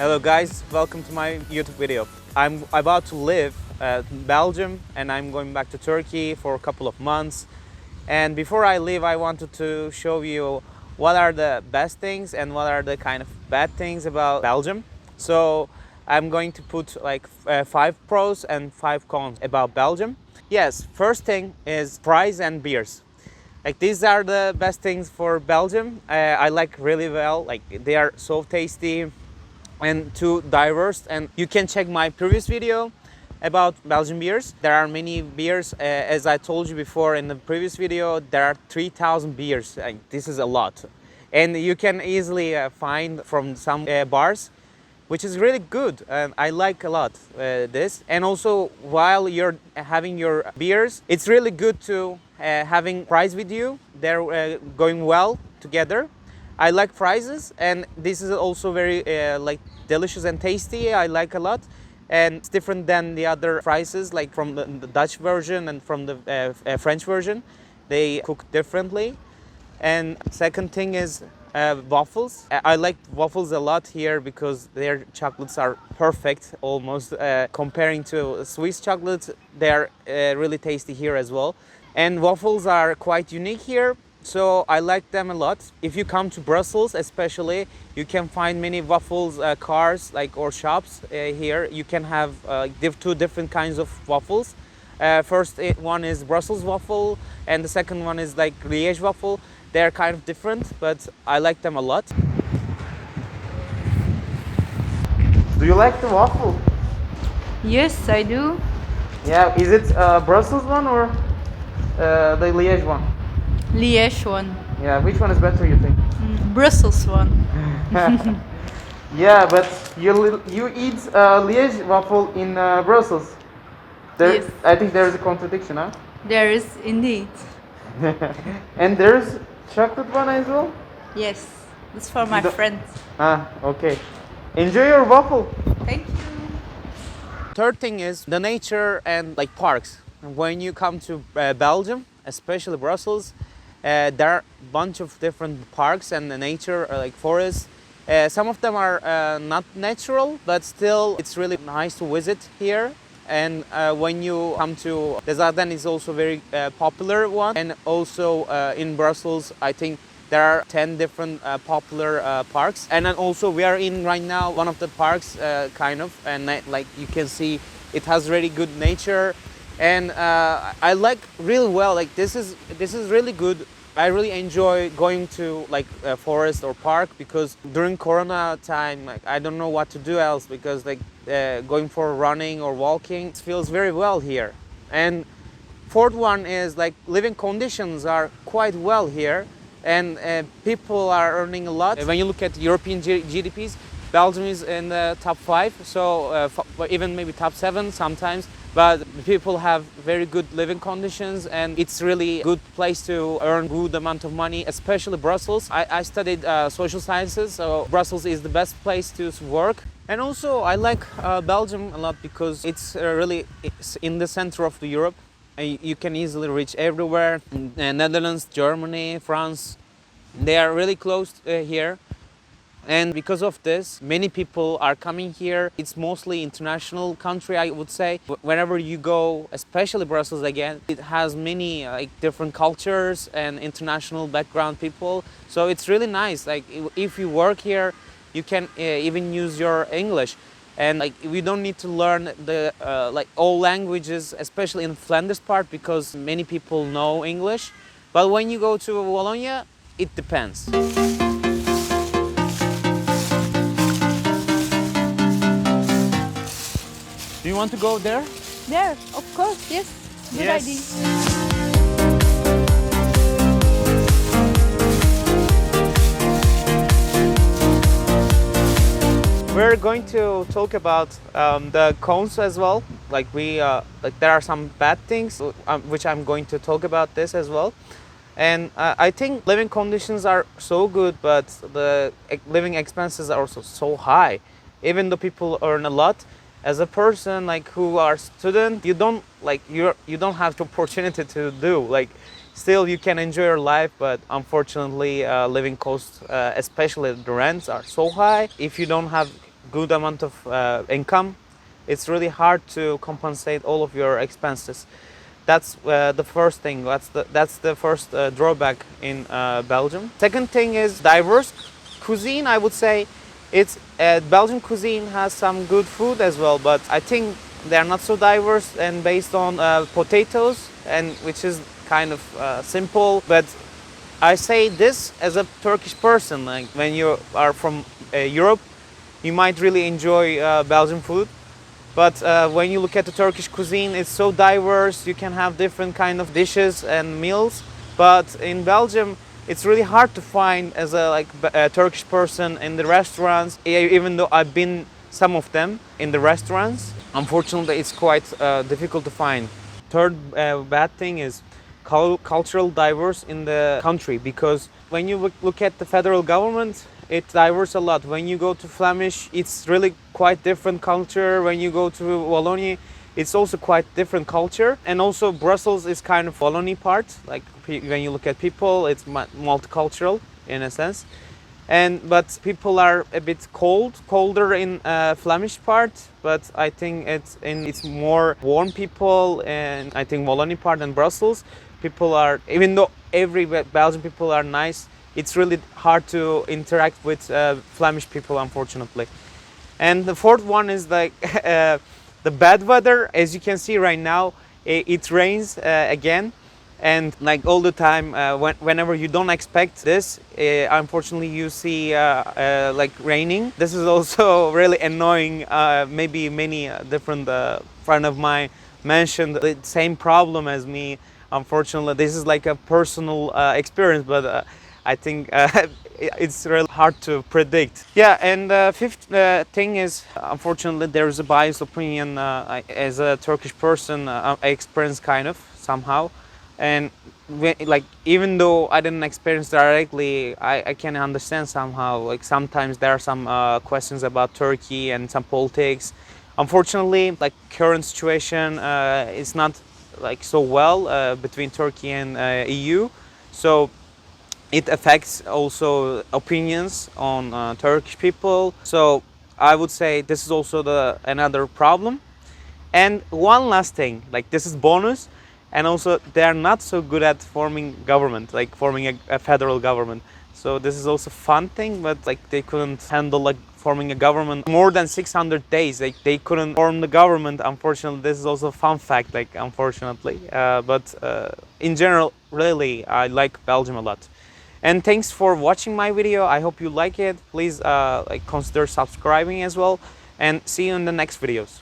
Hello guys, welcome to my YouTube video. I'm about to live in Belgium and I'm going back to Turkey for a couple of months. And before I leave, I wanted to show you what are the best things and what are the kind of bad things about Belgium. So I'm going to put like 5 pros and 5 cons about Belgium. Yes, first thing is fries and beers. Like these are the best things for Belgium. I like really well, like they are so tasty and too diverse, and you can check my previous video about Belgian beers. There are many beers, as I told you before in the previous video, there are 3,000 beers. This is a lot, and you can easily find from some bars, which is really good, and I like a lot this. And also while you're having your beers, it's really good to having fries with you. They're going well together. I like fries, and this is also very like delicious and tasty. I like a lot, and it's different than the other fries, like from the Dutch version and from the French version. They cook differently. And second thing is waffles. I like waffles a lot here because their chocolates are perfect, almost comparing to Swiss chocolates. They are really tasty here as well. And waffles are quite unique here. So I like them a lot. If you come to Brussels especially, you can find many waffles cars or shops here. You can have 2 different kinds of waffles. First one is Brussels waffle, and the second one is like Liège waffle. They're kind of different, but I like them a lot. Do you like the waffle? Yes, I do. Yeah, is it Brussels one or the Liège one? Liège one. Yeah, which one is better, you think? Brussels one. Yeah, but you eat Liège waffle in Brussels. Yes. I think there is a contradiction, huh? There is indeed. And there's chocolate one as well? Yes, it's for my friends. Ah, okay. Enjoy your waffle. Thank you. Third thing is the nature and like parks. When you come to Belgium, especially Brussels, there are a bunch of different parks and the nature, like forests. Some of them are not natural, but still it's really nice to visit here. And when you come to Desjardins, is also very popular one. And also in Brussels, I think there are 10 different popular parks. And then also we are in right now one of the parks, kind of, and like you can see, it has really good nature. And I like really well, like this is really good. I really enjoy going to like a forest or park, because during Corona time, like, I don't know what to do else, because like going for running or walking, it feels very well here. And fourth one is like living conditions are quite well here, and people are earning a lot. When you look at European GDPs, Belgium is in the top 5, so even maybe top 7 sometimes. But people have very good living conditions, and it's really a good place to earn good amount of money, especially Brussels. I studied social sciences, so Brussels is the best place to work. And also I like Belgium a lot because it's it's in the center of Europe. You can easily reach everywhere. Netherlands, Germany, France, they are really close here. And because of this, many people are coming here. It's mostly international country, I would say. Whenever you go, especially Brussels again, it has many like different cultures and international background people. So it's really nice. Like if you work here, you can even use your English. And like we don't need to learn the like all languages, especially in Flanders part, because many people know English. But when you go to Wallonia, it depends. Do you want to go there? There, of course, yes. Good idea. We're going to talk about the cons as well. Like there are some bad things, which I'm going to talk about this as well. And I think living conditions are so good, but the living expenses are also so high. Even though people earn a lot, as a person like who are student, you don't have the opportunity to do like still you can enjoy your life, but unfortunately living costs, especially the rents, are so high. If you don't have good amount of income, it's really hard to compensate all of your expenses. That's the first thing. That's the first drawback in Belgium. Second thing is diverse cuisine. I would say it's Belgian cuisine has some good food as well, but I think they are not so diverse and based on potatoes, and which is kind of simple. But I say this as a Turkish person. Like when you are from Europe, you might really enjoy Belgian food. But when you look at the Turkish cuisine, it's so diverse. You can have different kind of dishes and meals. But in Belgium, it's really hard to find as a Turkish person in the restaurants. Even though I've been some of them in the restaurants, unfortunately, it's quite difficult to find. Third bad thing is cultural diverse in the country, because when you look at the federal government, it diverse a lot. When you go to Flemish, it's really quite different culture. When you go to Wallonia, it's also quite different culture. And also Brussels is kind of Wallonia part. Like when you look at people, it's multicultural in a sense. But people are a bit colder in Flemish part. But I think it's more warm people. And I think Wallonia part and Brussels, people are, even though every Belgian people are nice, it's really hard to interact with Flemish people, unfortunately. And the fourth one is like the bad weather. As you can see right now, it rains again, and like all the time, whenever you don't expect this, unfortunately you see like raining. This is also really annoying. Maybe many different friend of mine mentioned the same problem as me. Unfortunately, this is like a personal experience, but I think it's really hard to predict. Yeah, and fifth thing is, unfortunately, there is a biased opinion. As a Turkish person, I experience kind of somehow, and like even though I didn't experience directly, I can understand somehow. Like sometimes there are some questions about Turkey and some politics. Unfortunately, like current situation is not like so well between Turkey and EU, so it affects also opinions on Turkish people. So I would say this is also another problem. And one last thing, like this is bonus, and also they are not so good at forming government, like forming a federal government. So this is also fun thing, but like they couldn't handle like forming a government more than 600 days. Like they couldn't form the government. Unfortunately, this is also a fun fact. Like unfortunately, but in general, really, I like Belgium a lot. And thanks for watching my video. I hope you like it. Please like consider subscribing as well, and see you in the next videos.